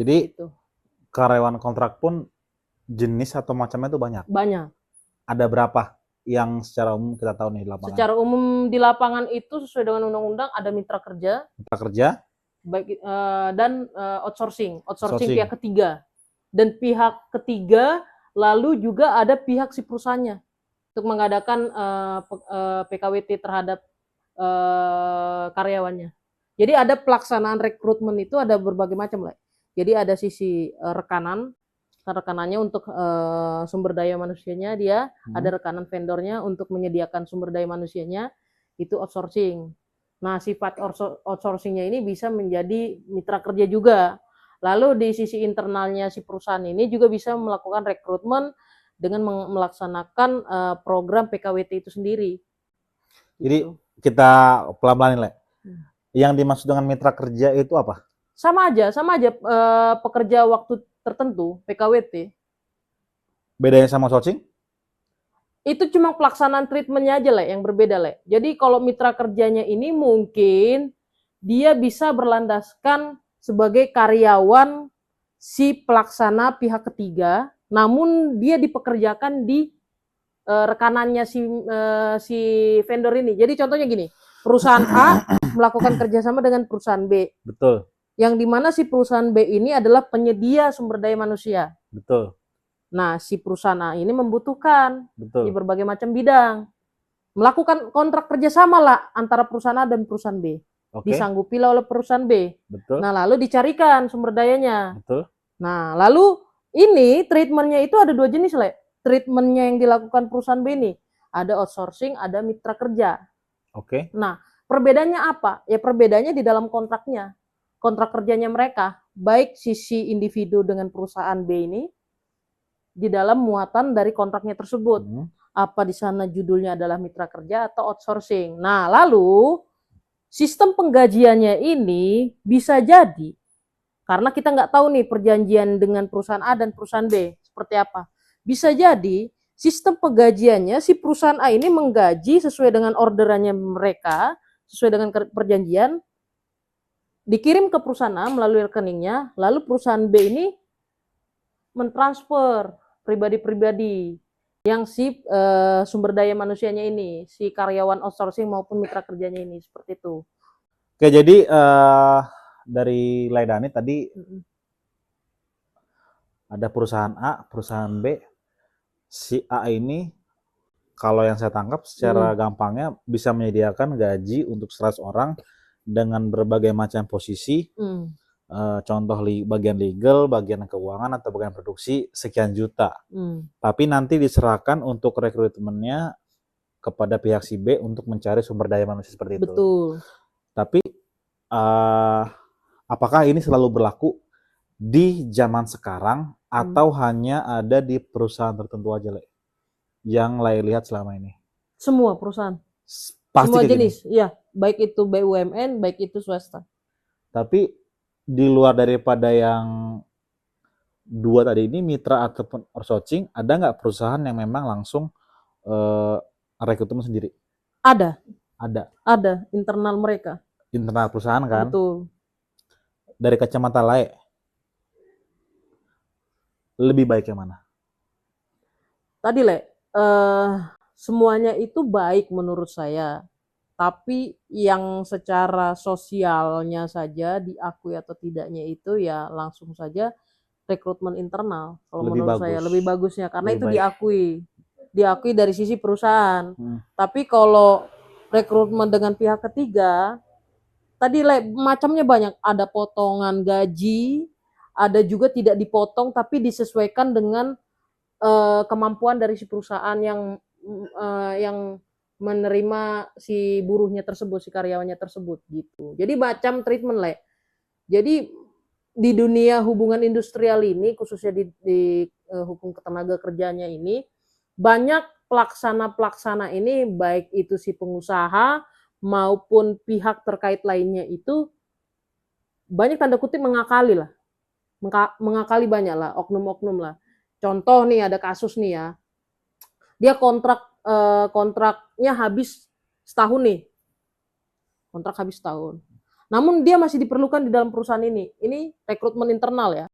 Jadi gitu. karyawan kontrak pun jenis atau macamnya itu banyak. Banyak. Ada berapa yang secara umum kita tahu nih di lapangan? Secara umum di lapangan itu sesuai dengan undang-undang ada mitra kerja, Mitra kerja, baik dan outsourcing outsourcing. pihak ketiga. Dan pihak ketiga lalu juga ada pihak si perusahaannya untuk mengadakan PKWT terhadap karyawannya. Jadi ada pelaksanaan rekrutmen itu ada berbagai macam lah. Jadi ada sisi rekanannya untuk sumber daya manusianya dia, ada rekanan vendornya untuk menyediakan sumber daya manusianya, itu outsourcing. Nah, sifat outsourcingnya ini bisa menjadi mitra kerja juga. Lalu di sisi internalnya si perusahaan ini juga bisa melakukan rekrutmen dengan melaksanakan program PKWT itu sendiri. Jadi Gitu. kita pelan-pelanin, Le. Yang dimaksud dengan mitra kerja itu apa? Sama aja pekerja waktu tertentu PKWT. Bedanya sama outsourcing? Itu cuma pelaksanaan treatmentnya aja lah yang berbeda lah. Jadi kalau mitra kerjanya ini mungkin dia bisa berlandaskan sebagai karyawan si pelaksana pihak ketiga, namun dia dipekerjakan di rekanannya si vendor ini. Jadi contohnya gini, perusahaan A melakukan kerjasama dengan perusahaan B. Betul. Yang dimana si perusahaan B ini adalah penyedia sumber daya manusia. Betul. Nah, si perusahaan A ini membutuhkan Betul. di berbagai macam bidang. Melakukan kontrak kerjasama lah antara perusahaan A dan perusahaan B. Oke. Disanggupilah oleh perusahaan B. Betul. Nah, lalu dicarikan sumber dayanya. Betul. Nah, lalu ini treatmentnya itu ada dua jenis, Le. Treatmentnya yang dilakukan perusahaan B ini. Ada outsourcing, ada mitra kerja. Oke. Nah, perbedaannya apa? Ya perbedaannya di dalam kontraknya. Kontrak kerjanya mereka, baik sisi individu dengan perusahaan B ini, di dalam muatan dari kontraknya tersebut. Apa di sana judulnya adalah mitra kerja atau outsourcing. Nah, lalu sistem penggajiannya ini bisa jadi karena kita nggak tahu nih perjanjian dengan perusahaan A dan perusahaan B seperti apa. Bisa jadi sistem penggajiannya si perusahaan A ini menggaji sesuai dengan orderannya mereka, sesuai dengan perjanjian, dikirim ke perusahaan A melalui rekeningnya, lalu perusahaan B ini mentransfer pribadi-pribadi yang si sumber daya manusianya ini, si karyawan outsourcing maupun mitra kerjanya ini, seperti itu. Oke, jadi dari Laidani tadi ada perusahaan A, perusahaan B. Si A ini kalau yang saya tangkap secara gampangnya bisa menyediakan gaji untuk 100 orang dengan berbagai macam posisi. Contoh bagian legal, bagian keuangan atau bagian produksi sekian juta. Tapi nanti diserahkan untuk rekrutmennya kepada pihak si B untuk mencari sumber daya manusia seperti itu. Betul. Tapi apakah ini selalu berlaku di zaman sekarang atau hanya ada di perusahaan tertentu aja, Le? Yang Le lihat selama ini? Semua perusahaan. Pasti semua jenis, iya. Baik itu BUMN, baik itu swasta. Tapi di luar daripada yang dua tadi ini, mitra ataupun outsourcing, ada nggak perusahaan yang memang langsung rekrutmen sendiri? Ada. Ada internal mereka. Internal perusahaan kan? Betul. Dari kacamata Le, lebih baik yang mana? Tadi Le, semuanya itu baik menurut saya. Tapi yang secara sosialnya saja diakui atau tidaknya itu ya langsung saja rekrutmen internal. Kalau menurut saya lebih bagusnya karena itu diakui dari sisi perusahaan. Tapi kalau rekrutmen dengan pihak ketiga, tadi macamnya banyak. Ada potongan gaji, ada juga tidak dipotong tapi disesuaikan dengan kemampuan dari si perusahaan yang menerima si buruhnya tersebut, si karyawannya tersebut gitu. Jadi macam treatment Le. Jadi di dunia hubungan industrial ini, khususnya di hukum ketenaga kerjanya ini, banyak pelaksana ini, baik itu si pengusaha maupun pihak terkait lainnya itu banyak tanda kutip mengakali lah. Mengakali banyak lah, oknum-oknum lah. Contoh nih ada kasus nih ya, dia kontraknya habis setahun nih, kontrak habis setahun. Namun dia masih diperlukan di dalam perusahaan ini rekrutmen internal ya.